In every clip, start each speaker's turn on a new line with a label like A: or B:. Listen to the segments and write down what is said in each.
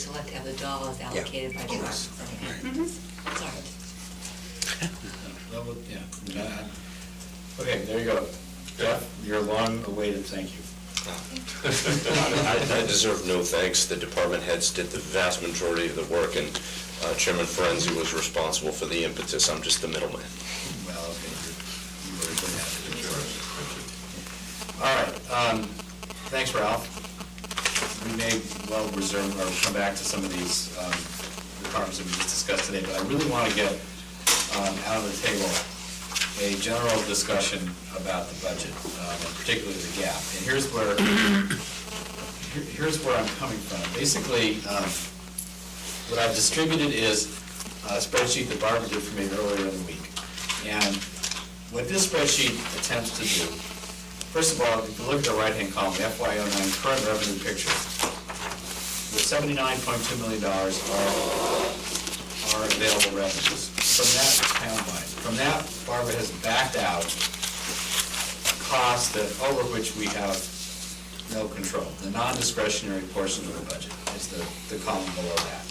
A: still have to have the dollars allocated by department. Sorry.
B: Okay, there you go. Jeff, your long-awaited thank you.
C: I deserve no thanks. The department heads did the vast majority of the work, and Chairman Ferenzi was responsible for the impetus. I'm just the middleman.
B: Well, okay, you were good at it. All right, thanks, Ralph. We may well reserve or come back to some of these departments that we just discussed today, but I really want to get out of the table a general discussion about the budget, and particularly the gap. And here's where I'm coming from. Basically, what I've distributed is a spreadsheet that Barbara did for me earlier in the week. And what this spreadsheet attempts to do, first of all, if you look at the right-hand column, the FY09 current revenue picture, the $79.2 million are available revenues. From that, townwide. From that, Barbara has backed out costs that over which we have no control. The non-discretionary portion of the budget is the column below that.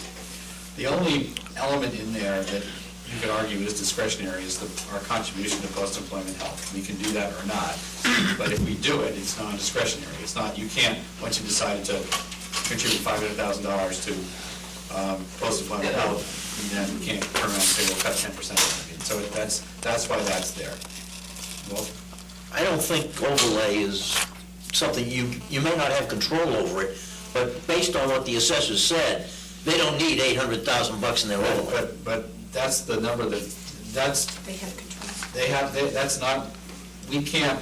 B: The only element in there that you could argue is discretionary is our contribution to post-employment health. We can do that or not, but if we do it, it's non-discretionary. It's not, you can't, once you decided to contribute $500,000 to post-employment health, then you can't turn around and say, we'll cut 10% of it. So that's why that's there. Well,
D: I don't think overlay is something you may not have control over it, but based on what the assessors said, they don't need $800,000 in their overlay.
B: But that's the number that's.
A: They have control.
B: That's not, we can't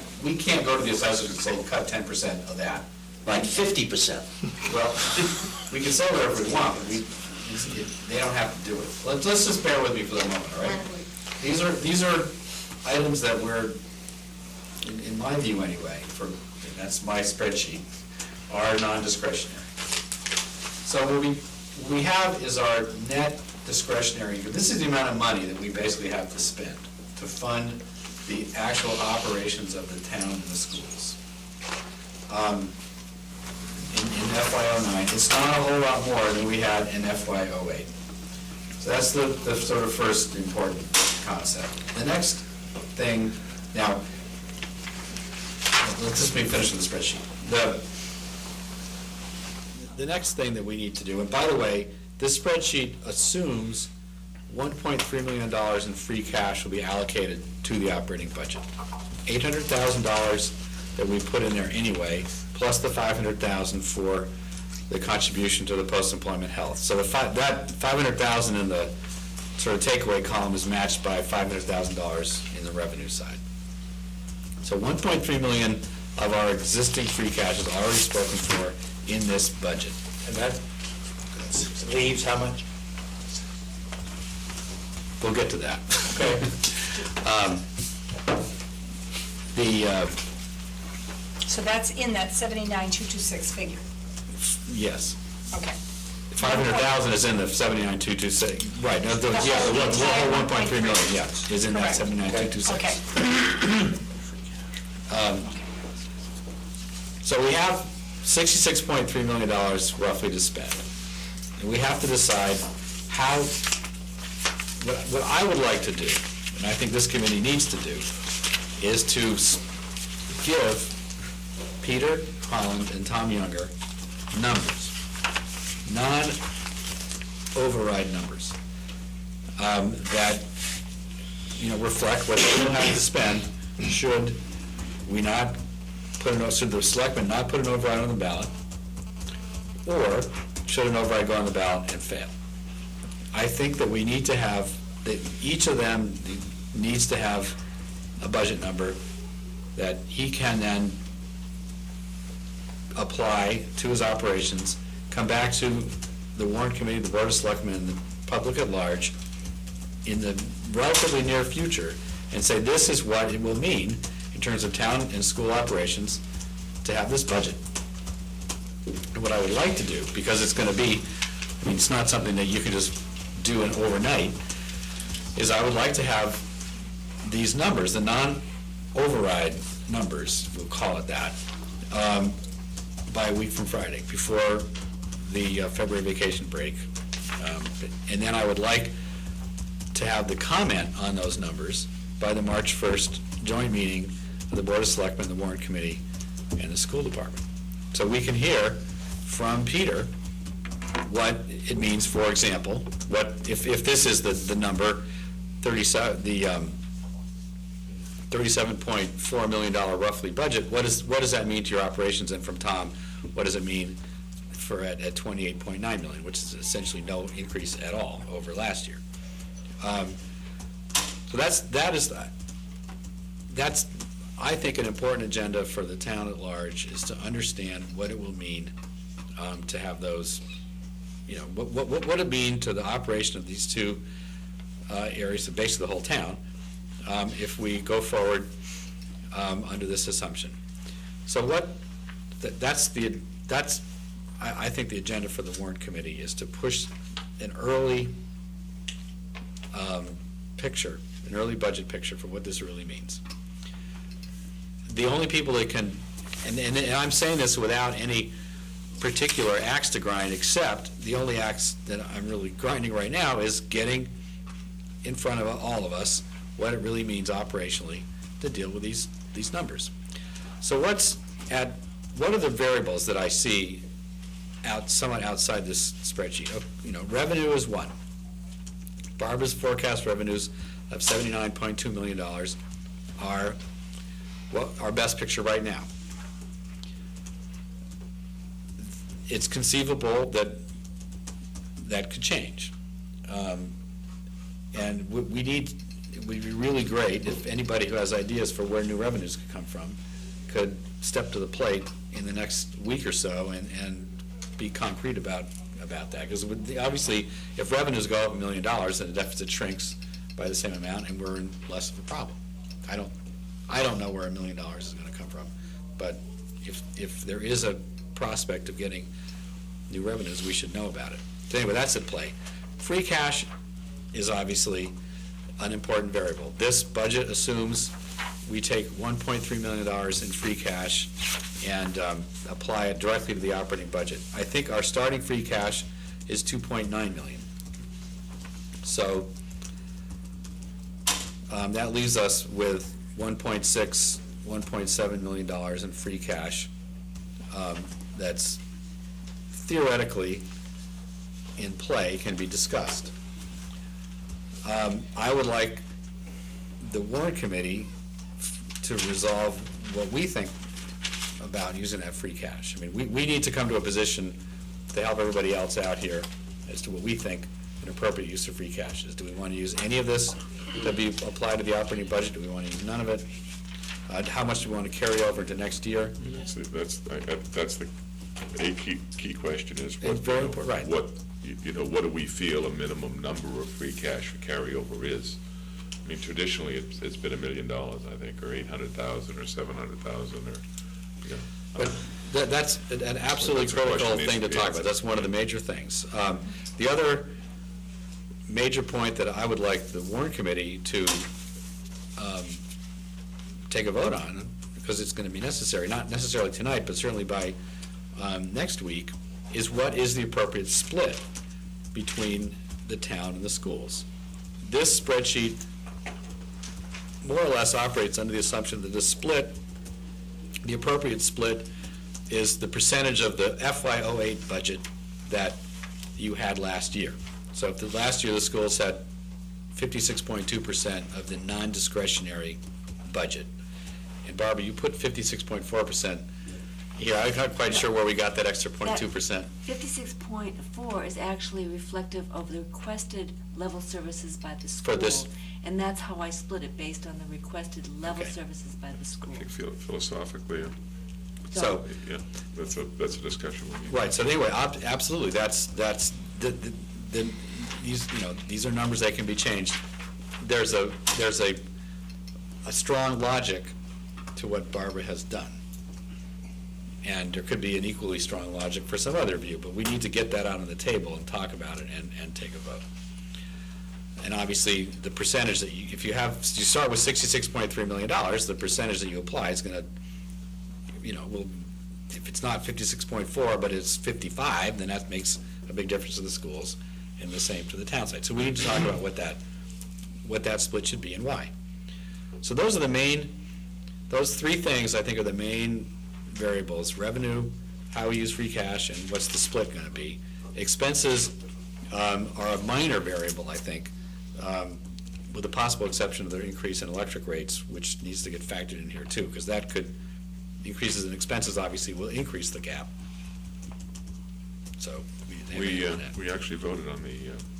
B: go to the assessors and say, we'll cut 10% of that.
D: Like 50%.
B: Well, we can say whatever we want, but they don't have to do it. Let's just bear with me for the moment, all right? These are items that we're, in my view anyway, and that's my spreadsheet, are non-discretionary. So what we have is our net discretionary. This is the amount of money that we basically have to spend to fund the actual operations of the town and the schools. In FY09, it's not a whole lot more than we had in FY08. So that's the sort of first important concept. The next thing, now, let's just finish with the spreadsheet. The next thing that we need to do, and by the way, this spreadsheet assumes $1.3 million in free cash will be allocated to the operating budget. $800,000 that we put in there anyway, plus the $500,000 for the contribution to the post-employment health. So that $500,000 in the sort of takeaway column is matched by $500,000 in the revenue side. So $1.3 million of our existing free cash is already spoken for in this budget.
D: And that leaves how much?
B: We'll get to that.
D: Okay.
E: So that's in that 79,226 figure.
B: Yes.
E: Okay.
B: 500,000 is in the 79,226. Right. No, the whole 1.3 million. Yeah, is in that
E: Correct.
B: 79,226.
E: Okay.
B: So we have $66.3 million roughly to spend, and we have to decide how. What I would like to do, and I think this committee needs to do, is to give Peter Holland and Tom Younger numbers, non-override numbers, that reflect what they will have to spend should we not should the selectmen not put an override on the ballot, or should an override go on the ballot and fail. I think that we need to have, that each of them needs to have a budget number that he can then apply to his operations, come back to the Warrant Committee, the Board of Selectmen, and the public at large in the relatively near future and say, this is what it will mean in terms of town and school operations to have this budget. And what I would like to do, because it's going to be, it's not something that you can just do an overnight, is I would like to have these numbers, the non-override numbers, we'll call it that, by a week from Friday, before the February vacation break. And then I would like to have the comment on those numbers by the March 1st joint meeting of the Board of Selectmen, the Warrant Committee, and the school department. So we can hear from Peter what it means, for example, what, if this is the number, $37.4 million roughly budget, what does that mean to your operations? And from Tom, what does it mean for at $28.9 million, which is essentially no increase at all over last year? So that's I think an important agenda for the town at large is to understand what it will mean to have those, what it mean to the operation of these two areas, basically the whole town, if we go forward under this assumption. So I think the agenda for the Warrant Committee is to push an early picture, an early budget picture for what this really means. The only people that can, and I'm saying this without any particular axe to grind, except the only axe that I'm really grinding right now is getting in front of all of us what it really means operationally to deal with these numbers. So what are the variables that I see somewhat outside this spreadsheet? Revenue is one. Barbara's forecast revenues of $79.2 million are our best picture right now. It's conceivable that could change. And it'd be really great if anybody who has ideas for where new revenues could come from could step to the plate in the next week or so and be concrete about that. Because obviously, if revenues go up $1 million, then the deficit shrinks by the same amount, and we're in less of a problem. I don't know where $1 million is going to come from, but if there is a prospect of getting new revenues, we should know about it. So anyway, that's at play. Free cash is obviously an important variable. This budget assumes we take $1.3 million in free cash and apply it directly to the operating budget. I think our starting free cash is $2.9 million. So that leaves us with $1.7 million in free cash. That's theoretically in play, can be discussed. I would like the Warrant Committee to resolve what we think about using that free cash. I mean, we need to come to a position to help everybody else out here as to what we think an appropriate use of free cash is. Do we want to use any of this to be applied to the operating budget? Do we want to use none of it? How much do we want to carry over to next year?
F: That's the key question is
B: It's very important, right.
F: What do we feel a minimum number of free cash for carryover is? I mean, traditionally, it's been $1 million, I think, or 800,000 or 700,000 or,
B: But that's an absolutely
F: That's a
B: critical
F: question
B: thing to
F: needs to be
B: talk about.
F: answered.
B: That's one of the major things. The other major point that I would like the Warrant Committee to take a vote on, because it's going to be necessary, not necessarily tonight, but certainly by next week, is what is the appropriate split between the town and the schools. This spreadsheet more or less operates under the assumption that the appropriate split is the percentage of the FY08 budget that you had last year. So if last year the schools had 56.2% of the non-discretionary budget, and Barbara, you put 56.4% here. I'm not quite sure where we got that extra 0.2%.
A: 56.4 is actually reflective of the requested level services by the school.
B: For this-
A: And that's how I split it, based on the requested level
B: Okay.
A: services by the school.
F: I think philosophically,
B: So,
F: yeah, that's a discussion we need.
B: right, so anyway, absolutely, that's these are numbers that can be changed. There's a strong logic to what Barbara has done. And there could be an equally strong logic for some other view, but we need to get that out on the table and talk about it and take a vote. And obviously, the percentage that you start with $66.3 million, the percentage that you apply is going to, will if it's not 56.4, but it's 55, then that makes a big difference to the schools, and the same to the town side. So we need to talk about what that split should be and why. So those three things, I think, are the main variables: revenue, how we use free cash, and what's the split going to be. Expenses are a minor variable, I think, with the possible exception of the increase in electric rates, which needs to get factored in here too, because that could, increases in expenses obviously will increase the gap. So we need to have a look at that.
F: We actually voted on the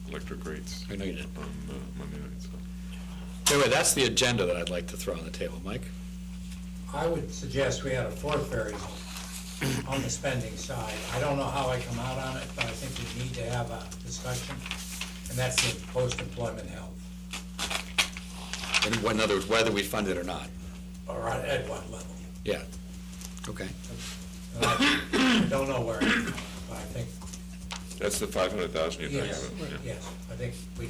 F: electric rates
B: I know you did.
F: on Monday night, so.
B: Anyway, that's the agenda that I'd like to throw on the table. Mike?
G: I would suggest we had a fourth variable on the spending side. I don't know how I come out on it, but I think we need to have a discussion, and that's the post-employment health,
B: In other words, whether we fund it or not.
G: or at what level.
B: Yeah. Okay.
G: And I don't know where, but I think,
F: That's the 500,000 you're talking
G: yes,
F: about? Yeah.
G: yes, I think we,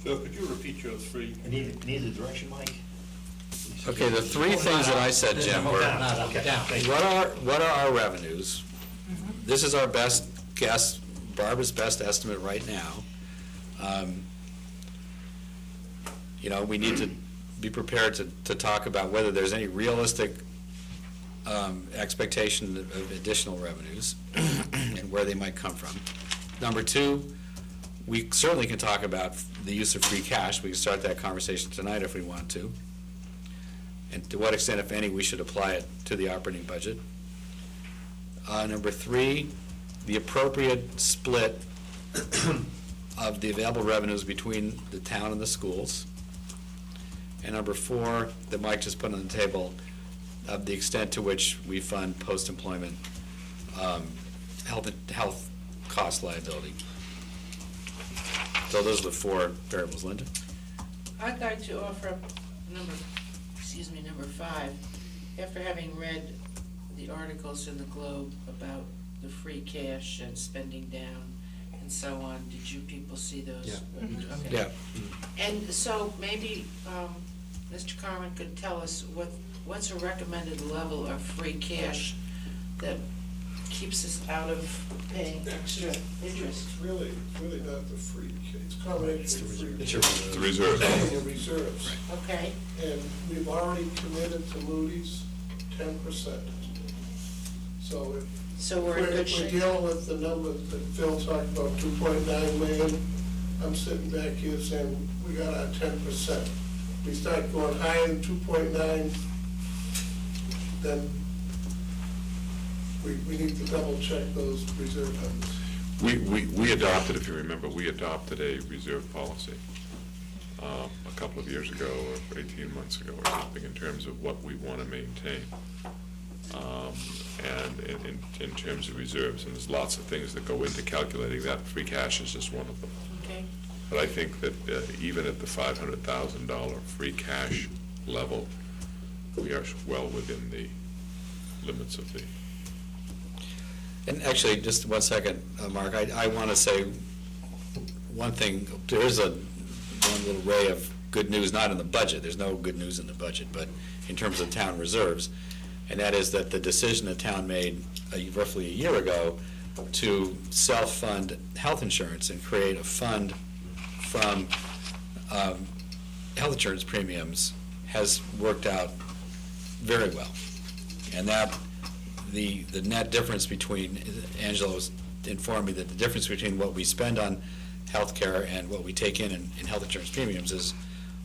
H: Phil, could you repeat your three?
D: Need a direction, Mike?
B: Okay, the three things that I said, Jim, were
G: not up, down.
B: what are our revenues? This is our best guess, Barbara's best estimate right now. You know, we need to be prepared to talk about whether there's any realistic expectation of additional revenues and where they might come from. Number two, we certainly can talk about the use of free cash. We can start that conversation tonight if we want to. And to what extent, if any, we should apply it to the operating budget. Number three, the appropriate split of the available revenues between the town and the schools. And number four, that Mike just put on the table, of the extent to which we fund post-employment health cost liability. So those are the four variables. Linda?
I: I'd like to offer up number 5. After having read the articles in the Globe about the free cash and spending down and so on, did you people see those?
B: Yeah.
I: Okay.
B: Yeah.
I: And so maybe Mr. Carmen could tell us what's a recommended level of free cash that keeps us out of paying extra interest?
H: It's really not the free, it's a combination of free.
F: The reserve.
H: And reserves.
I: Okay,
H: And we've already committed to Moody's 10%. So
I: so we're
H: if
I: in good
H: we're
I: shape.
H: dealing with the number that Phil talked about, 2.9 million, I'm sitting back here saying, we got our 10%. We start going higher than 2.9, then we need to double check those reserve numbers.
F: We adopted, if you remember, we adopted a reserve policy a couple of years ago, or 18 months ago or something, in terms of what we want to maintain. And in terms of reserves, and there's lots of things that go into calculating that. Free cash is just one of them.
I: Okay.
F: But I think that even at the $500,000 free cash level, we are well within the limits of the.
B: And actually, just 1 second, Mark, I want to say one thing. There's one little ray of good news, not in the budget. There's no good news in the budget, but in terms of town reserves, and that is that the decision the town made roughly a year ago to self-fund health insurance and create a fund from health insurance premiums has worked out very well. And that the net difference between, Angela's informed me that the difference between what we spend on health care and what we take in health insurance premiums is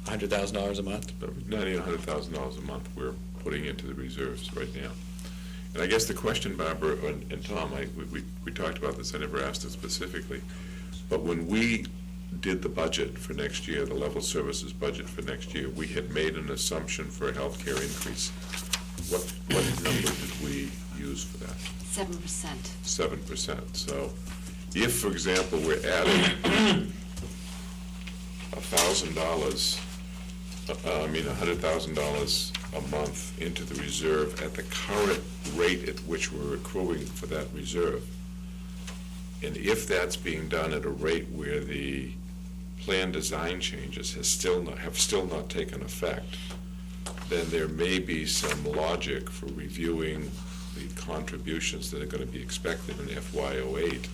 B: $100,000 a month.
F: $90,000 and $100,000 a month we're putting into the reserves right now. And I guess the question, Barbara and Tom, we talked about this, I never asked it specifically, but when we did the budget for next year, the level services budget for next year, we had made an assumption for a health care increase. What number did we use for that?
A: 7%.
F: 7%. So if, for example, we're adding $100,000 a month into the reserve at the current rate at which we're accruing for that reserve, and if that's being done at a rate where the plan design changes have still not taken effect, then there may be some logic for reviewing the contributions that are gonna be expected in FY '08,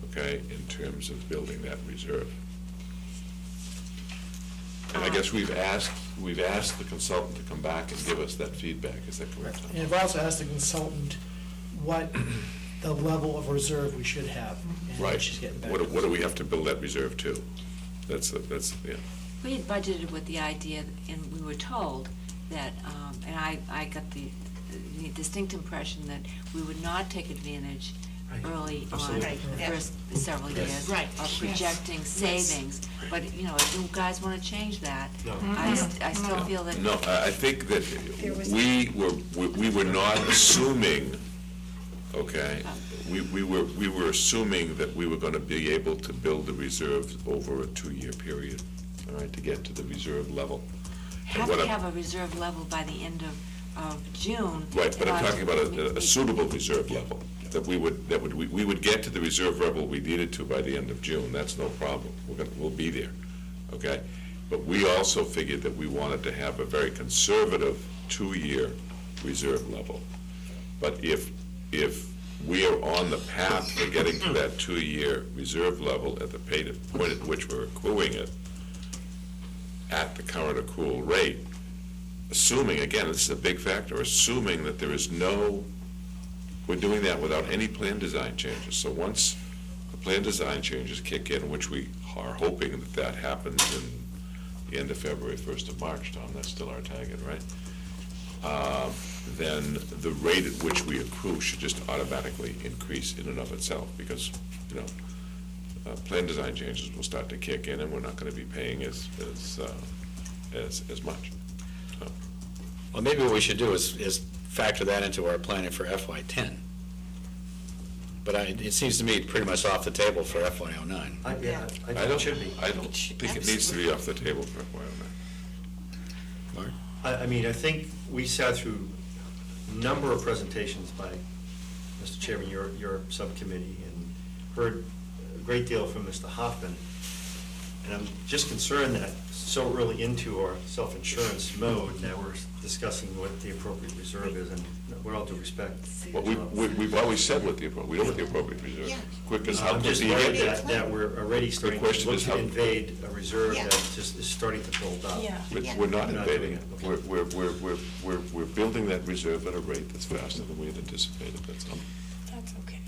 F: okay, in terms of building that reserve. And I guess we've asked the consultant to come back and give us that feedback, is that correct?
J: And I've also asked the consultant what the level of reserve we should have. And
F: Right.
J: she's getting back.
F: What do we have to build that reserve to? That's, yeah.
A: We had budgeted with the idea, and we were told that, and I got the distinct impression that we would not take advantage early on,
D: Absolutely.
A: the first several years
I: Right.
A: of projecting savings. But, you know, if you guys want to change that,
D: No.
A: I still feel that.
F: No, I think that
E: There was-
F: we were not assuming, okay, we were assuming that we were gonna be able to build the reserves over a 2-year period, all right, to get to the reserve level. And
A: Have
F: what
A: to
F: I'm-
A: have a reserve level by the end of June.
F: Right, but I'm talking about a
A: We-
F: suitable reserve level, that we would get to the reserve level we needed to by the end of June, that's no problem, we'll be there, okay? But we also figured that we wanted to have a very conservative 2-year reserve level. But if we are on the path for getting to that 2-year reserve level at the point at which we're accruing it, at the current accrual rate, assuming, again, this is a big factor, assuming that there is we're doing that without any plan design changes. So once the plan design changes kick in, which we are hoping that happens in the end of February, 1st of March, Tom, that's still our target, right? Then the rate at which we accrue should just automatically increase in and of itself, because, you know, plan design changes will start to kick in, and we're not gonna be paying as much. So,
B: Well, maybe what we should do is factor that into our planning for FY10. But it seems to me pretty much off the table for FY '09.
D: I think it should be.
F: I don't think it needs to be off the table for FY '09.
B: Mark?
K: I mean, I think we sat through a number of presentations by, Mr. Chairman, your subcommittee, and heard a great deal from Mr. Hoffman. And I'm just concerned that so early into our self-insurance mode, that we're discussing what the appropriate reserve is, and with all due respect.
F: Well, we've always said we know what the appropriate reserve is. Quick as how
K: I'm
F: quick
K: just
F: do you
K: worried
F: get there?
K: that we're already starting to
F: question
K: look
F: is
K: to
F: how-
K: invade a reserve
I: Yeah.
K: that just is starting to build up.
E: Yeah.
F: We're not
K: We're not
F: invading
K: doing
F: it.
K: it.
F: We're building that reserve at a rate that's faster than we had anticipated. That's
E: That's okay.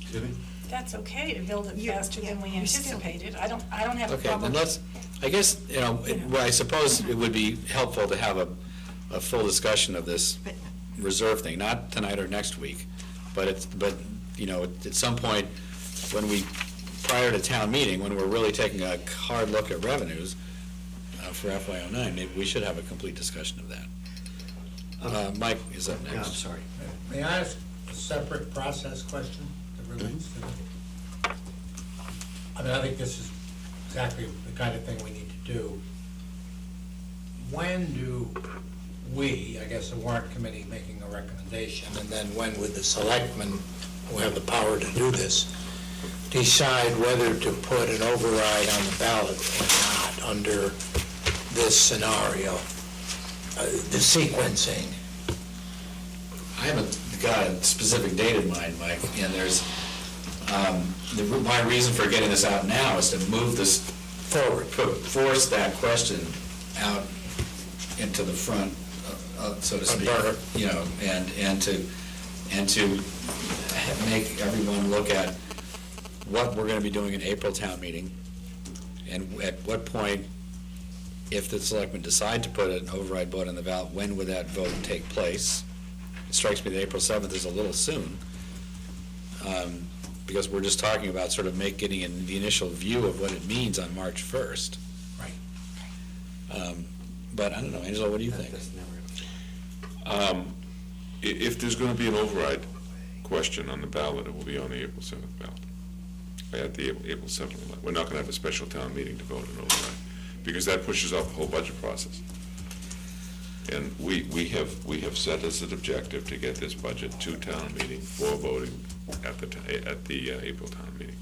K: Excuse me?
E: That's okay to build it faster than we
I: you're still-
E: anticipated. I don't have a
B: Okay,
E: problem.
B: then I guess, well, I suppose it would be helpful to have a full discussion of this reserve thing, not tonight or next week, but at some point, prior to town meeting, when we're really taking a hard look at revenues for FY '09, maybe we should have a complete discussion of that. Mike is up next.
K: Yeah, I'm sorry.
G: May I ask a separate process question that relates to that? I mean, I think this is exactly the kind of thing we need to do. When do we, I guess the warrant committee making a recommendation, and then when would the selectmen, who have the power to do this, decide whether to put an override on the ballot or not under this scenario, the sequencing?
B: I haven't got a specific date in mind, Mike, and there's, my reason for getting this out now is to move this forward, force that question out into the front, so to speak. You know, and to make everyone look at what we're gonna be doing in April town meeting, and at what point, if the selectmen decide to put an override vote on the ballot, when would that vote take place? It strikes me that April 7th is a little soon, because we're just talking about sort of getting the initial view of what it means on March 1st.
G: Right.
B: But I don't know, Angela, what do you think?
F: If there's going to be an override question on the ballot, it will be on the April 7th ballot. At the April 7th, we're not going to have a special town meeting to vote an override, because that pushes off the whole budget process. And we have set as an objective to get this budget to town meeting for voting at the April town meeting,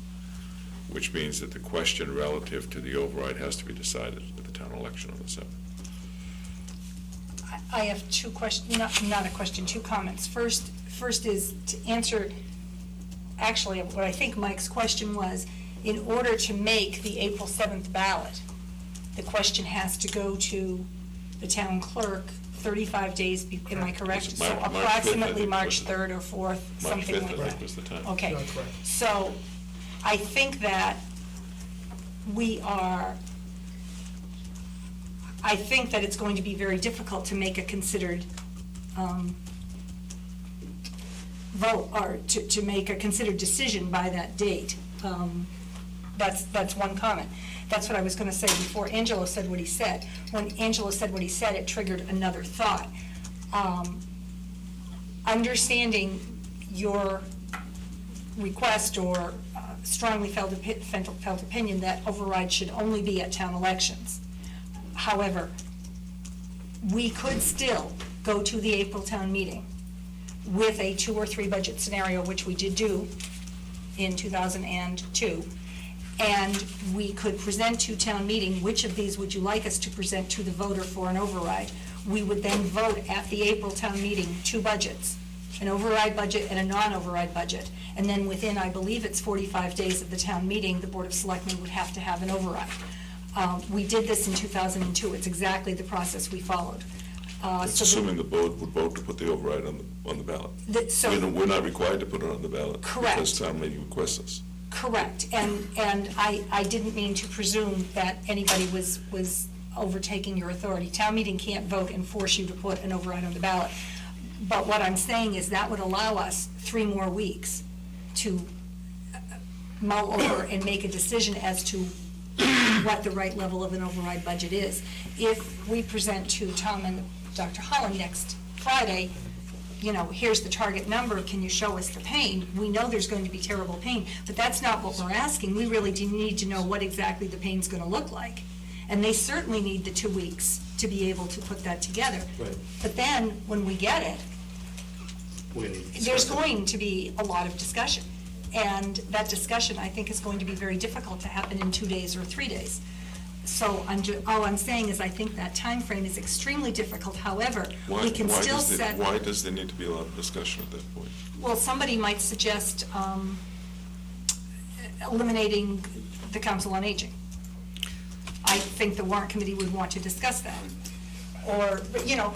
F: which means that the question relative to the override has to be decided at the town election on the 7th.
E: I have two questions, not a question, two comments. First is to answer, actually, what I think Mike's question was, in order to make the April 7th ballot, the question has to go to the town clerk 35 days, am I correct? So
F: March 5th, I think,
E: approximately
F: was
E: March
F: it.
E: 3rd or 4th,
F: March
E: something
F: 5th,
E: like
F: I
E: that.
F: think, was the time.
E: Okay,
J: That's correct.
E: so I think that I think that it's going to be very difficult to make a considered vote, or to make a considered decision by that date. That's one comment. That's what I was gonna say before Angelo said what he said. When Angelo said what he said, it triggered another thought. Understanding your request or strongly felt opinion that override should only be at town elections. However, we could still go to the April town meeting with a 2 or 3 budget scenario, which we did do in 2002, and we could present to town meeting, which of these would you like us to present to the voter for an override? We would then vote at the April town meeting 2 budgets, an override budget and a non-override budget. And then within, I believe it's 45 days of the town meeting, the Board of Selectmen would have to have an override. We did this in 2002. It's exactly the process we followed.
F: That's assuming the board would vote to put the override on the ballot. We're not required to put it on the ballot.
E: Correct.
F: Because town meeting requests us.
E: Correct, and I didn't mean to presume that anybody was overtaking your authority. Town meeting can't vote and force you to put an override on the ballot. But what I'm saying is that would allow us 3 more weeks to mull over and make a decision as to what the right level of an override budget is. If we present to Tom and Dr. Holland next Friday, here's the target number, can you show us the pain? We know there's going to be terrible pain, but that's not what we're asking. We really do need to know what exactly the pain's going to look like. And they certainly need the 2 weeks to be able to put that together.
K: Right.
E: But then, when we get it,
K: We're gonna discuss
E: there's
K: it.
E: going to be a lot of discussion. And that discussion, I think, is going to be very difficult to happen in 2 days or 3 days. So all I'm saying is I think that time frame is extremely difficult. However, we can still set.
F: Why does there need to be a lot of discussion at that point?
E: Well, somebody might suggest eliminating the Council on Aging. I think the Warrant Committee would want to discuss that. Or,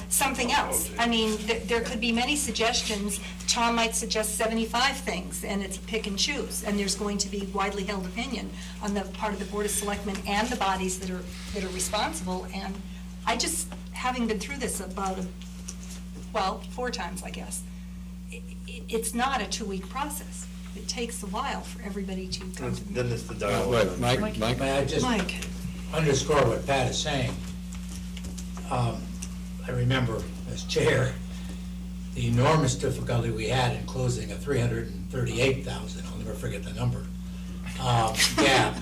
E: something else. I mean, there could be many suggestions. Tom might suggest 75 things, and it's pick and choose. And there's going to be widely held opinion on the part of the Board of Selectmen and the bodies that are responsible. And I just, having been through this about, 4 times, I guess, it's not a 2-week process. It takes a while for everybody to come to.
K: Then it's the dialogue.
B: Mike?
G: May I just
E: Mike.
G: underscore what Pat is saying? I remember as chair, the enormous difficulty we had in closing a 338,000, I'll never forget the number, gap.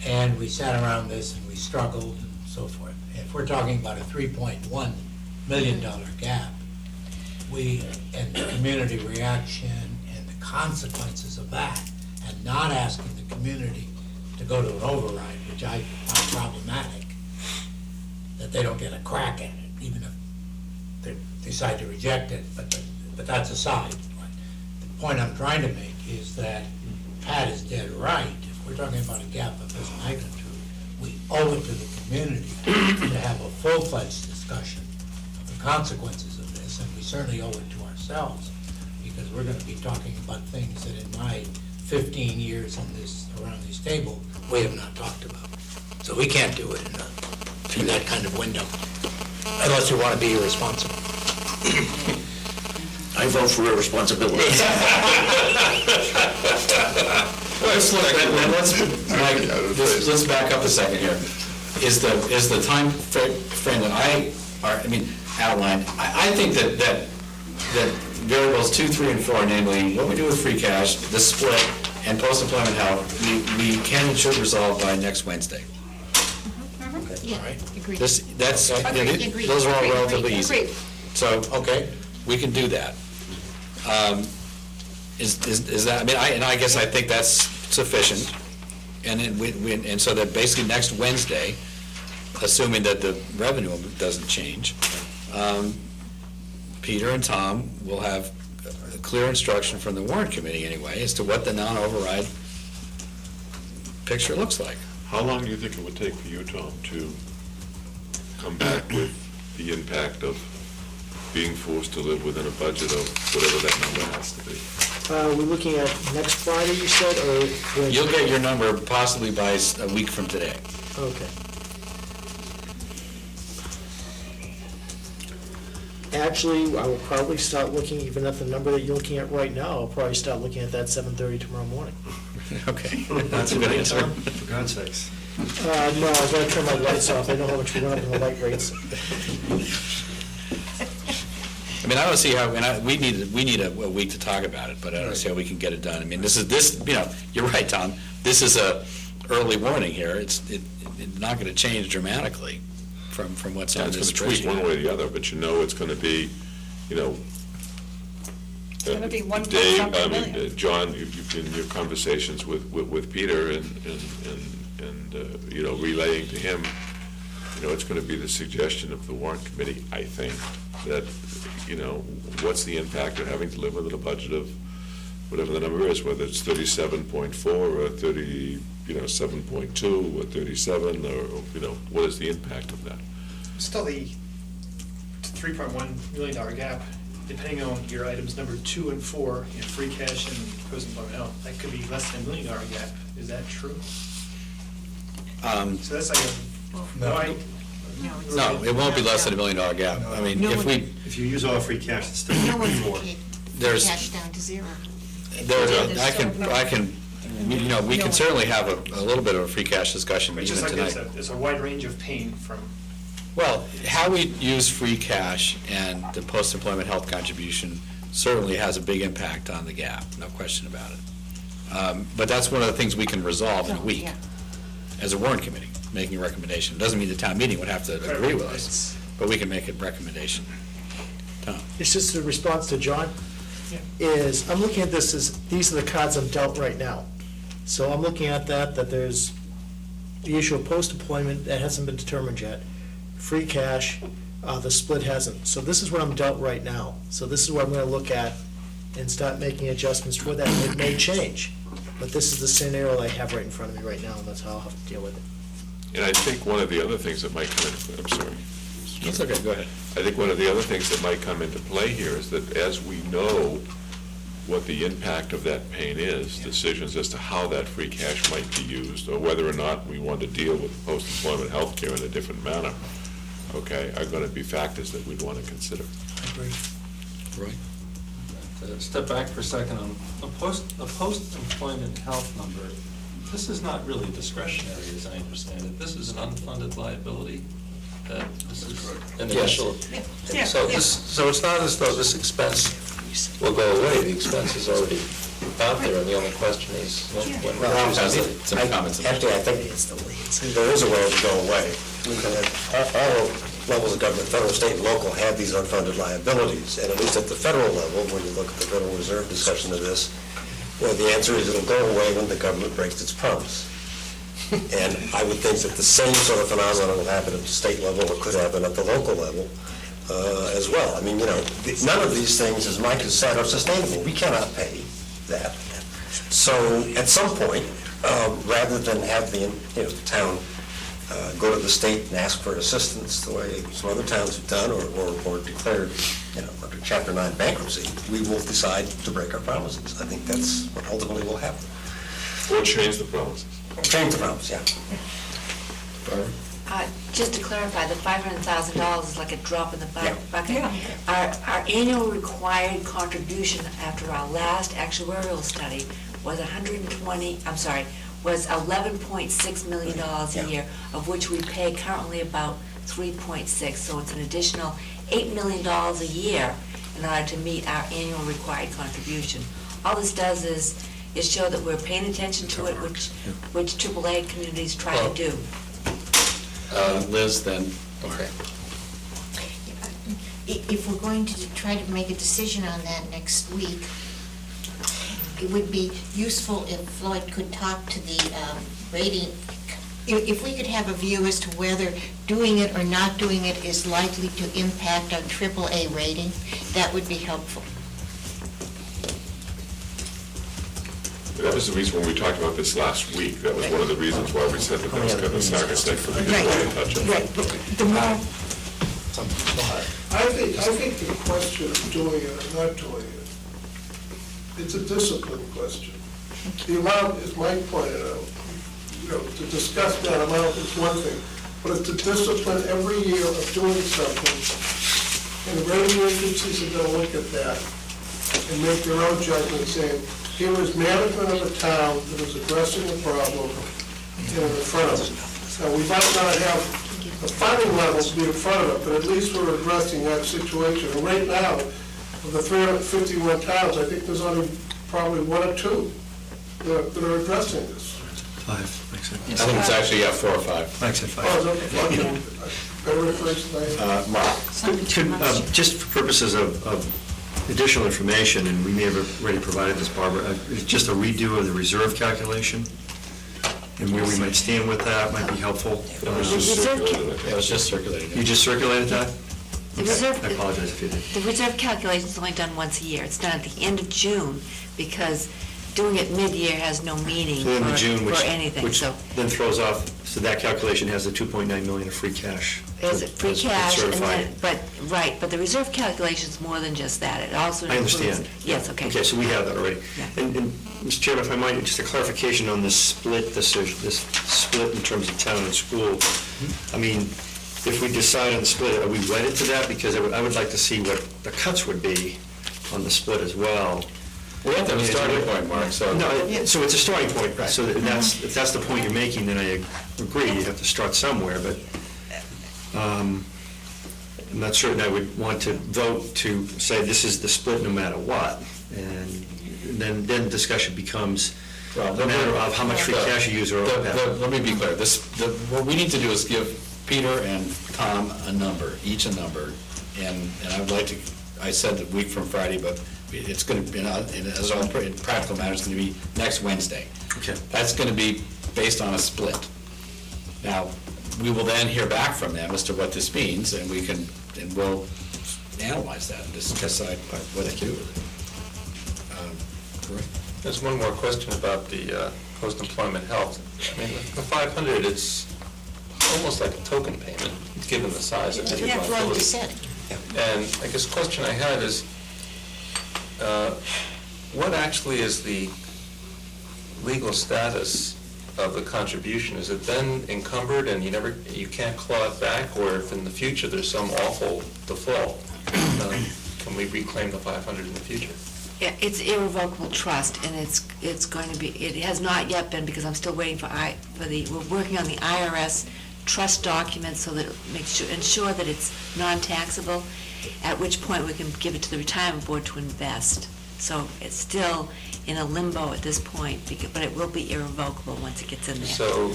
G: And we sat around this and we struggled and so forth. If we're talking about a $3.1 million gap, and the community reaction and the consequences of that, and not asking the community to go to an override, which I find problematic, that they don't get a crack at it, even if they decide to reject it, but that's aside. The point I'm trying to make is that Pat is dead right. If we're talking about a gap of this magnitude, we owe it to the community to have a full-fledged discussion of the consequences of this, and we certainly owe it to ourselves, because we're gonna be talking about things that in my 15 years around this table, we have not talked about. So we can't do it in that kind of window, unless you want to be irresponsible.
D: I vote for irresponsibility.
B: Let's back up a second here. Is the time frame that I outlined, I think that variables 2, 3, and 4, namely what we do with free cash, the split, and post-employment health, we can and should resolve by next Wednesday.
E: Yeah,
B: Right.
E: agreed.
B: Agreed. Those are all relatively easy.
E: Agreed.
B: So, okay, we can do that. Is that, I guess I think that's sufficient. And so that basically next Wednesday, assuming that the revenue doesn't change, Peter and Tom will have a clear instruction from the warrant committee anyway as to what the non-override picture looks like.
F: How long do you think it would take for you, Tom, to come back with the impact of being forced to live within a budget of whatever that number has to be?
J: We're looking at next Friday, you said, or? when?
B: You'll get your number possibly by a week from today.
J: Okay. Actually, I will probably start looking, even at the number that you're looking at right now, I'll probably start looking at that 7:30 tomorrow morning.
B: Okay, that's a good answer.
K: For God's sakes.
J: No, I've got to turn my lights off, I know how much we went up in the light rates.
B: I mean, I don't see how, and we need a week to talk about it, but I don't see how we can get it done. I mean, you're right, Tom, this is a early warning here. It's not gonna change dramatically from what's on
F: It's
B: this
F: going to tweak one
B: spreadsheet.
F: way or the other, but you know it's going to be,
E: It's gonna be one
F: Dave,
E: point something million.
F: John, you've been in your conversations with Peter and relaying to him, it's going to be the suggestion of the warrant committee, I think, that, what's the impact of having to live within a budget of whatever the number is, whether it's 37.4 or 37.2 or 37, or, what is the impact of that?
L: Still the $3.1 million gap, depending on your items number 2 and 4, in free cash and post-employment health, that could be less than $1 million gap. Is that true? So that's like
G: No.
B: No, it won't be less than $1 million gap. I mean,
K: No
B: if
K: one- If you use all free cash, it's still
M: No one
K: more.
M: can keep
B: There's-
M: cash down to zero.
B: we can certainly have a little bit of a free cash discussion
L: But
B: even
L: just like
B: tonight.
L: it's a wide range of pain from,
B: Well, how we use free cash and the post-employment health contribution certainly has a big impact on the gap, no question about it. But that's one of the things we can resolve in a week
M: Yeah.
B: as a warrant committee, making a recommendation. It doesn't mean the town meeting would have to agree with us, but we can make a recommendation. Tom?
J: It's just a response to John,
L: Yeah.
J: is, I'm looking at this as, these are the cards I'm dealt right now. So I'm looking at that there's the issue of post-employment, that hasn't been determined yet. Free cash, the split hasn't. So this is what I'm dealt right now. So this is what I'm gonna look at and start making adjustments for that. It may change, but this is the scenario I have right in front of me right now, and that's how I'll have to deal with it.
F: And I think one of the other things that might come into, I'm sorry.
B: That's okay, go ahead.
F: I think one of the other things that might come into play here is that as we know what the impact of that pain is, decisions as to how that free cash might be used, or whether or not we want to deal with post-employment health care in a different manner, okay, are going to be factors that we'd want to consider.
J: I agree.
B: Roy?
N: To step back for a second, on a post-employment health number, this is not really discretionary, as I understand it. This is an unfunded liability. This is an initial.
E: Yeah.
N: So it's not as though this expense will go away. The expense is already out there, and the only question is when.
B: Some comments.
O: Actually, I think there is a way to go away. All levels of government, federal, state, and local, have these unfunded liabilities. And at least at the federal level, when you look at the Federal Reserve discussion of this, the answer is it'll go away when the government breaks its promise. And I would think that the same sort of phenomenon will happen at the state level, or could happen at the local level as well. I mean, none of these things, as Mike has said, are sustainable. We cannot pay that. So at some point, rather than have the town go to the state and ask for assistance the way some other towns have done, or declared, under Chapter 9 bankruptcy, we will decide to break our promises. I think that's what ultimately will happen.
F: Or change the promises.
O: Change the promise, yeah.
A: Just to clarify, the $500,000 is like a drop in the bucket.
E: Yeah.
A: Our annual required contribution after our last actuarial study was $11.6 million a year, of which we pay currently about 3.6, so it's an additional $8 million a year in order to meet our annual required contribution. All this does is show that we're paying attention to it, which AAA communities try to do.
B: Liz, then, okay.
M: If we're going to try to make a decision on that next week, it would be useful if Floyd could talk to the rating If we could have a view as to whether doing it or not doing it is likely to impact our AAA rating, that would be helpful.
F: That was the reason when we talked about this last week, that was one of the reasons why we said that that was kind of a sacrifice for me to
M: Right.
F: stay in touch.
M: Right, but the more,
H: I think the question of doing it or not doing it, it's a discipline question. The amount, as Mike pointed out, to discuss that amount is one thing, but it's the discipline every year of doing something. And the rating agencies are gonna look at that and make their own judgment, saying, here is management of a town that is addressing a problem in front of it. Now, we might not have the funding levels be in front of it, but at least we're addressing that situation. And right now, of the 351 towns, I think there's only probably one or two that are addressing this.
O: 5, Mike said.
B: I think it's actually, 4 or 5.
O: Mike said 5.
H: Oh, is that the better information
B: Mark?
O: Just for purposes of additional information, and we may have already provided this, Barbara, it's just a redo of the reserve calculation, and where we might stand with that might be helpful.
B: It was just circulated, I think. It was just circulated.
O: You just circulated that?
A: The
O: Okay.
A: reserve-
O: I apologize if you did.
A: The reserve calculation is only done once a year. It's done at the end of June, because doing it mid-year has no meaning
O: So in the June,
A: for anything,
O: which
A: so.
O: then throws off, so that calculation has the 2.9 million of free cash.
A: There's free
O: That's
A: cash, and
O: certified.
A: then, but the reserve calculation's more than just that. It also
O: I
A: includes.
O: understand.
A: Yes, okay.
O: Okay, so we have that already.
A: Yeah.
O: And, Mr. Chairman, if I might, just a clarification on this split decision, this split in terms of town and school.
A: Mm-hmm.
O: I mean, if we decide on the split, are we wedded to that? Because I would like to see what the cuts would be on the split as well.
B: We have to have a starting point, Mark, so.
O: No, so it's a starting point, so if that's the point you're making, then I agree, you have to start somewhere, but I'm not certain I would want to vote to say this is the split no matter what, and then discussion becomes a matter of how much free cash you use or OPEB.
B: Let me be clear, what we need to do is give Peter and Tom a number, each a number, and I would like to, I said a week from Friday, but it's going to be, as all in practical matters, it's going to be next Wednesday.
O: Okay.
B: That's going to be based on a split. Now, we will then hear back from them as to what this means, and we'll analyze that and decide what to do with it.
N: There's one more question about the post-employment health. I mean, the 500, it's almost like a token payment, given the size of the
M: you have long to set.
N: And I guess the question I had is, what actually is the legal status of the contribution? Is it then encumbered and you can't claw it back, or if in the future there's some awful default, can we reclaim the 500 in the future?
A: Yeah, it's irrevocable trust, and it's going to be, it has not yet been, because I'm still waiting we're working on the IRS trust documents so that it ensure that it's non-taxable, at which point we can give it to the retirement board to invest. So it's still in a limbo at this point, but it will be irrevocable once it gets in there.
N: So,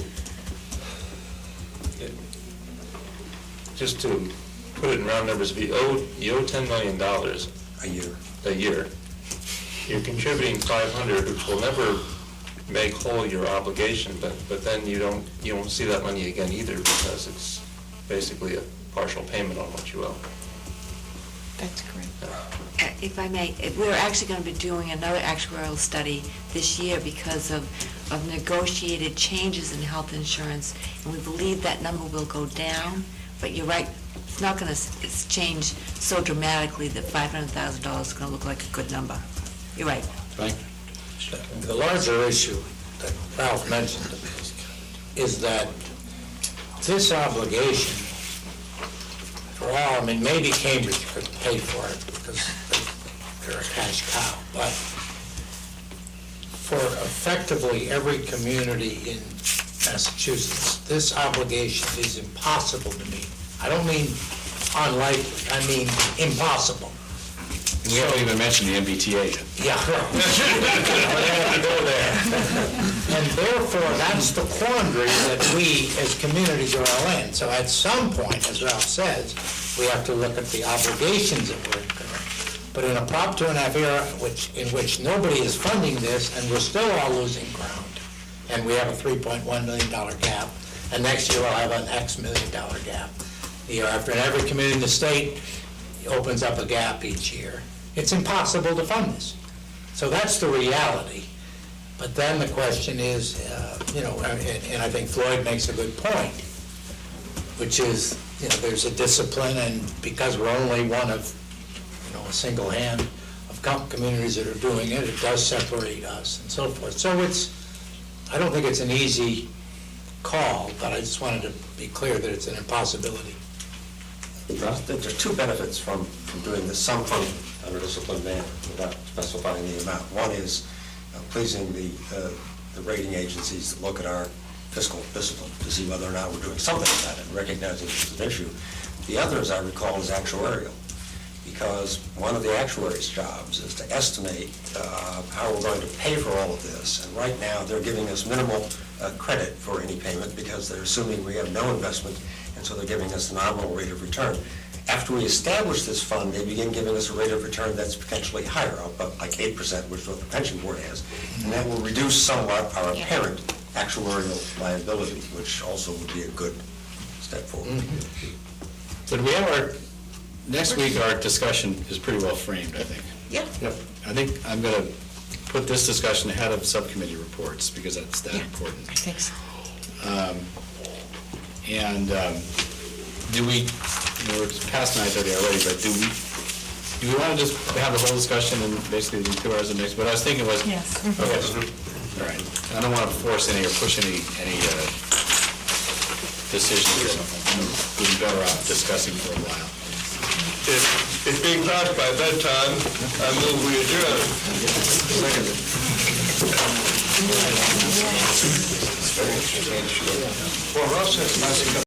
N: just to put it in round numbers, if you owe $10 million a year, you're contributing 500, which will never make whole your obligation, but then you won't see that money again either, because it's basically a partial payment on what you owe.
M: That's correct.
A: If I may, we're actually going to be doing another actuarial study this year because of negotiated changes in health insurance, and we believe that number will go down, but you're right, it's not going to change so dramatically that $500,000 is going to look like a good number. You're right.
B: Right?
G: The larger issue that Ralph mentioned is that this obligation, for all, I mean, maybe Cambridge could pay for it because they're a cash cow, but for effectively every community in Massachusetts, this obligation is impossible to meet. I don't mean unlikely, I mean impossible.
B: And we haven't even mentioned the MBTA yet.
G: Yeah. We're gonna go there. And therefore, that's the quandary that we, as communities, are all in. So at some point, as Ralph says, we have to look at the obligations that we're incurring. But in a Prop 2.5 era, in which nobody is funding this, and we're still all losing ground, and we have a $3.1 million gap,
P: and next year we'll have an X million-dollar gap. The year after, and every community in the state opens up a gap each year. It's impossible to fund this. So that's the reality. But then the question is, and I think Floyd makes a good point, which is, there's a discipline, and because we're only one of, a single hand of communities that are doing it, it does separate us and so forth. So I don't think it's an easy call, but I just wanted to be clear that it's an impossibility.
O: I think there's two benefits from doing this, some from under disciplined manner without specifying the amount. One is pleasing the rating agencies that look at our fiscal discipline to see whether or not we're doing something about it and recognizing it's an issue. The other, as I recall, is actuarial, because one of the actuaries' jobs is to estimate how we're going to pay for all of this. And right now, they're giving us minimal credit for any payment because they're assuming we have no investment, and so they're giving us a nominal rate of return. After we establish this fund, they begin giving us a rate of return that's potentially higher, up like 8%, which is what the pension board has. And that will reduce somewhat our apparent actuarial liability, which also would be a good step forward.
B: So do we have next week our discussion is pretty well framed, I think.
M: Yeah.
B: Yep. I think I'm going to put this discussion ahead of subcommittee reports because that's that important.
M: I think so.
B: Do we, we're past 9:30 already, but do we want to just have the whole discussion in basically the 2 hours of next? What I was thinking was.
E: Yes.
B: Okay. All right. I don't want to force any or push any decisions or something. We'd be better off discussing for a while.
H: It's being past by bedtime. I move we adjourn. Well, Ross says,